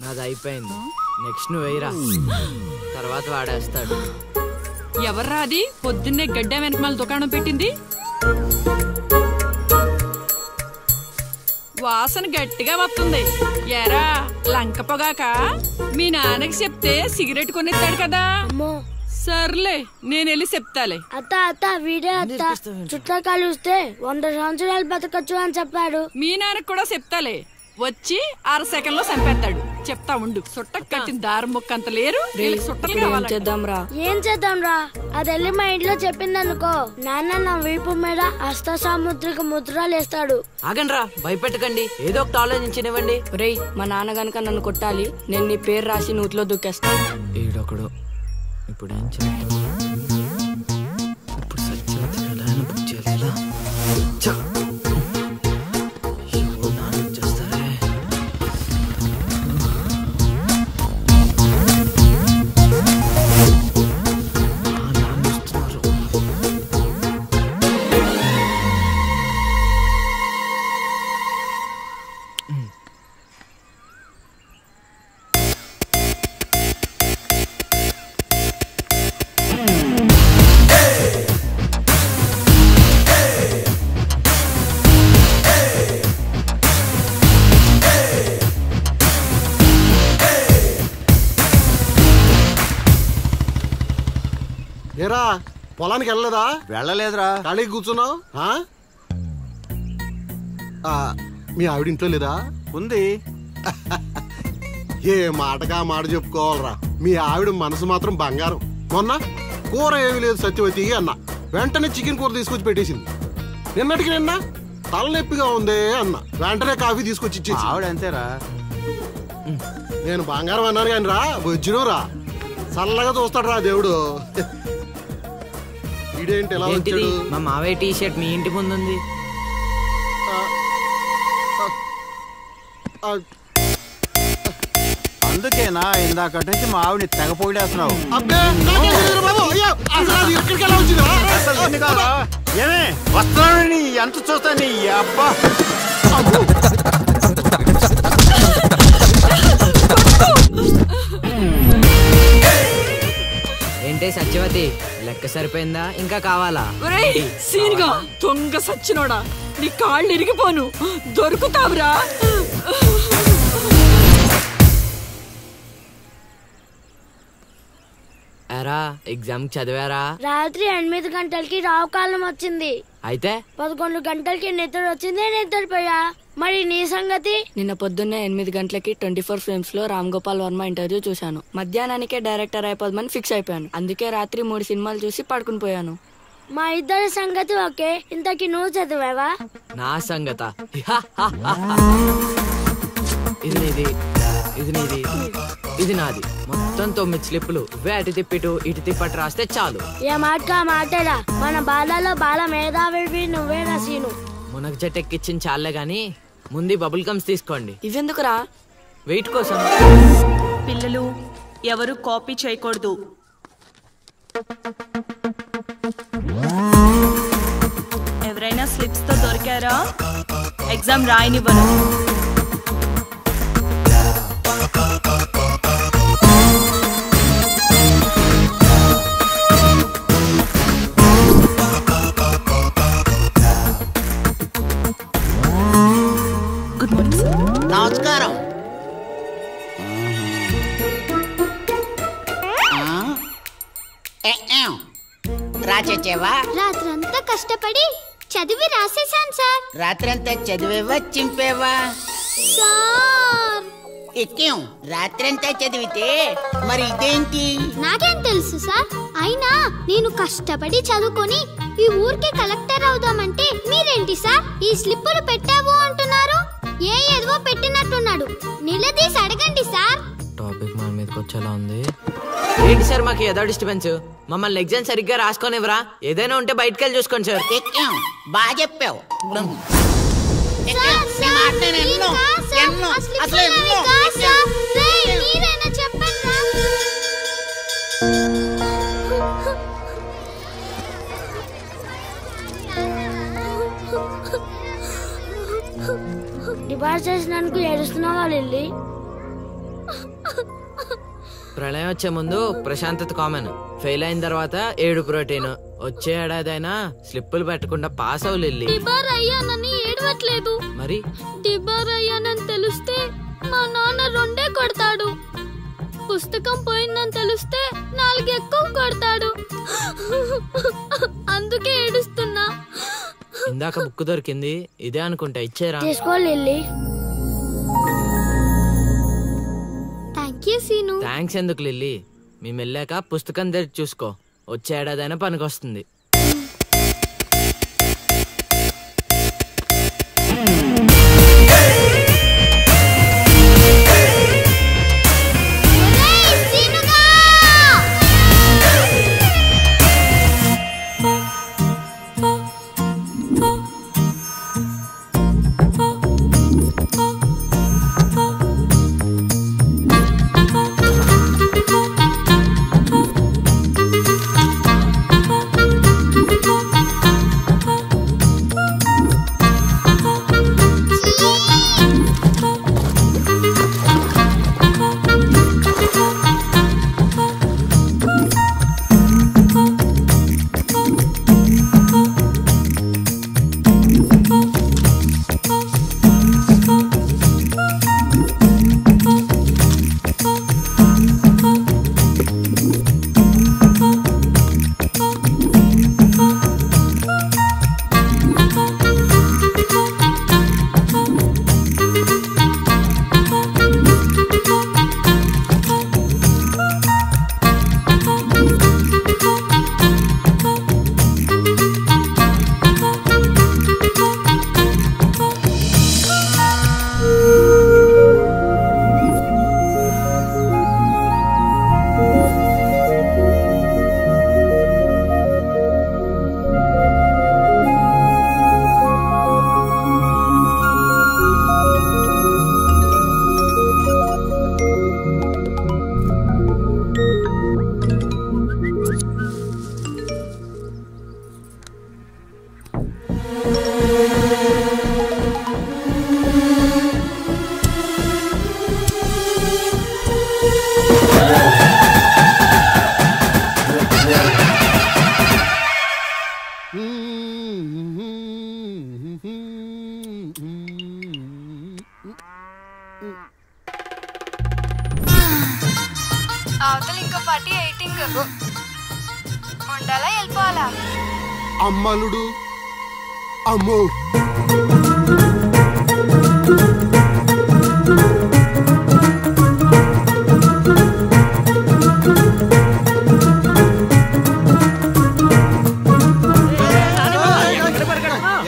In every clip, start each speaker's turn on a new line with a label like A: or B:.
A: నాది అయిపోయింది. నెక్స్ట్ నువ్వు వేయరా, తర్వాత వాడేస్తాడు.
B: ఎవర్రా అది పొద్దున్నే గడ్డ వెనకమాల దుకాణం పెట్టింది? వాసన గట్టిగా వస్తుంది. ఎరా లంక పొగాక? మీ నాన్నకి చెప్తే సిగరెట్ కొనిస్తాడు కదా. సర్లే నేను వెళ్ళి చెప్తాలే.
C: అత్త అత్త వీడే అత్త చుట్టాలు చూస్తే 100 సంవత్సరాలు బతకచ్చు అని చెప్పాడు.
B: మీ నాన్నకు కూడా చెప్తాలే, వచ్చి 6 సెకండ్లో చంపేస్తాడు. చెప్తా ఉండు. సుట్టకు కట్టిన దారం ముక్క అంత లేరు.
C: ఏం చేద్దాం రా? అది వెళ్ళి మా ఇంట్లో చెప్పిందనుకో, నాన్న నా వీపు మీద హస్త సాముద్రిక ముద్రలు వేస్తాడు.
A: ఆగండి రా, భయపెట్టకండి, ఏదో ఒకటి ఆలోచించనివ్వండి.
D: రేయ్, మా నాన్న గనక నన్ను కొట్టాలి, నేను నీ పేరు రాసి నూతిలో దూకేస్తాను.
A: ఈడొకడు. ఇప్పుడు ఏం చేద్దాం? ఇప్పుడు సత్యవతి ఎలా బుక్ చేయాలి?
E: ఏరా పొలానికి వెళ్ళలేదా?
F: వెళ్ళలేదురా.
E: ఖాళీ కూర్చున్నావు? మీ ఆవిడ ఇంట్లో లేదా?
F: ఉంది.
E: ఏ మాటగా మాట చెప్పుకోవాలరా, మీ ఆవిడ మనసు మాత్రం బంగారం. మొన్న కూర ఏమీ లేదు సత్యవతి అన్న, వెంటనే చికెన్ కూర తీసుకొచ్చి పెట్టేసింది. నిన్నటికి నిన్న తలనొప్పిగా ఉంది అన్న, వెంటనే కాఫీ తీసుకొచ్చి ఇచ్చేసి.
F: ఆవిడ అంతేరా.
E: నేను బంగారం అన్నాను కానీ రా, వచ్చిన రా చల్లగా చూస్తాడు రా దేవుడు. ఇదేంటి ఎలా వచ్చాడు?
A: మా మావయ్య టీ షర్ట్ మీ ఇంటి ముందు ఉంది.
F: అందుకేనా ఇందాక నుంచి మా ఆవిడ తెగ పొగిడేస్తున్నావు? ఏమే వస్తున్నాను, ఎంత చూస్తా నీ అబ్బా.
A: ఏంటే సత్యవతి, లెక్క సరిపోయిందా? ఇంకా కావాలా?
B: సీన్గా దొంగ సచ్చినోడా, నీ కాళ్ళు ఇరిగిపోను, దొరుకుతావురా.
A: ఎరా ఎగ్జామ్ చదివారా?
C: రాత్రి 8 గంటలకి రావుకాలం వచ్చింది.
A: అయితే
C: 11 గంటలకి నిద్ర వచ్చింది, నిద్రపోయా. మరి నీ సంగతి?
D: నిన్న పొద్దున్నే 8 గంటలకి 24 ఫ్రేమ్స్ లో రామ్ గోపాల్ వర్మ ఇంటర్వ్యూ చూశాను. మధ్యాహ్నానికే డైరెక్టర్ అయిపోదామని ఫిక్స్ అయిపోయాను. అందుకే రాత్రి 3 సినిమాలు చూసి పడుకుని పోయాను.
C: మా ఇద్దరి సంగతి ఓకే. ఇంతకి నువ్వు చదివావా?
A: నా సంగత ఇది నీది, ఇది నీది, ఇది నాది. మొత్తం 9 స్లిప్పులు. అటు తిప్పిటు ఇటు తిప్పటి రాస్తే చాలు.
C: ఏ మాట మాట్లాడా, మన బాలలో బాల మేధావి నువ్వే సీను.
A: మునగ చెట్టు ఎక్కిచ్చిన చాలే గాని ముందు బబుల్ గమ్స్ తీసుకోండి.
D: ఇవెందుకురా?
A: వెయిట్ కోసం.
G: పిల్లలు ఎవరు కాపీ చేయకూడదు. ఎవరైనా స్లిప్స్ తో దొరికారా? ఎగ్జామ్ రాయనివ్వను. Good morning sir.
H: నమస్కారం. రాచేవా?
I: రాత్రంతా కష్టపడి చదివి రాసేసాను సార్.
H: రాత్రంతా చదివేవా చింపేవా?
I: సార్
H: ఎక్కేం రాత్రంతా చదివితే మరి ఇదేంటి?
I: నాకేం తెలుసు సార్. అయినా నేను కష్టపడి చదువుకొని ఈ ఊరికి కలెక్టర్ అవుదామంటే మీరేంటి సార్ ఈ స్లిప్పులు పెట్టావు అంటున్నారు? ఏదో పెట్టినట్టున్నాడు. నిలదీసి అడగండి సార్.
A: టాపిక్ మన మీదకి వచ్చేలా ఉంది. ఏంటి సార్ మాకు ఏదో డిస్టర్బెన్స్? మమ్మల్ని ఎగ్జామ్ సరిగ్గా రాసుకోనివ్వరా? ఏదైనా ఉంటే బయటకు వెళ్ళి చూసుకోండి సార్.
H: ఎక్కేం బాగా చెప్పావు.
C: డిపార్ట్ చేసినందుకు ఏడుస్తున్నావా లిల్లీ?
A: ప్రళయం వచ్చే ముందు ప్రశాంతత కామన్, ఫెయిల్ అయిన తర్వాత ఏడు ప్రోటీన్. వచ్చే ఏడాదైనా స్లిప్పులు పెట్టకుండా పాస్ అవ్వు లిల్లీ.
C: డిబార్ అయ్యానని ఏడవట్లేదు.
A: మరి
C: డిబార్ అయ్యానని తెలిస్తే మా నాన్న 2 కొడతాడు. పుస్తకం పోయిందని తెలిస్తే 4 ఎక్కువ కొడతాడు. అందుకే ఏడుస్తున్నా.
A: ఇందాక బుక్ దొరికింది, ఇదే అనుకుంటా, ఇచ్చేరా.
C: తీసుకో Lily. Thank you Seenu.
A: Thanks ఎందుకు లిల్లీ, మేము వెళ్ళాక పుస్తకం తెరిచి చూసుకో, వచ్చే ఏడాదైనా పనికొస్తుంది.
D: అవతల ఇంకో పార్టీ ఎయిటింగ్ ఉండాలా వెళ్ళిపోవాలా?
E: అమ్మలుడు అమ్మో.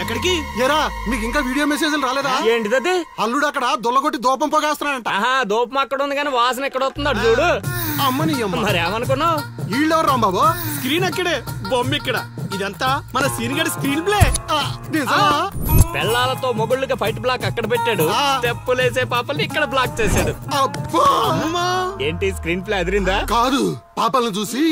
F: ఎక్కడికి
E: ఏరా మీకు ఇంకా వీడియో మెసేజ్లు రాలేదా?
F: ఏంటిది?
E: అల్లుడు అక్కడ దొల్లగొట్టి దూపం పోగేస్తున్నాడంట.
F: దూపం అక్కడ ఉంది కానీ వాసన ఎక్కడ వస్తుంది అటు చూడు.
E: అమ్మని అమ్మ,
F: మరి ఏమనుకున్నావు?
E: వీళ్ళెవరు రాంబాబు?
F: స్క్రీన్ అక్కడే, బొమ్మ ఇక్కడ. ఇదంతా మన సీన్ గడి స్క్రీన్ ప్లే. పెళ్ళాలతో మొగుళ్ళుగా ఫైట్ బ్లాక్ అక్కడ పెట్టాడు, తెప్పులేసే పాపల్ని ఇక్కడ బ్లాక్ చేశాడు. ఏంటి స్క్రీన్ ప్లే అదిరిందా?
E: కాదు, పాపలను చూసి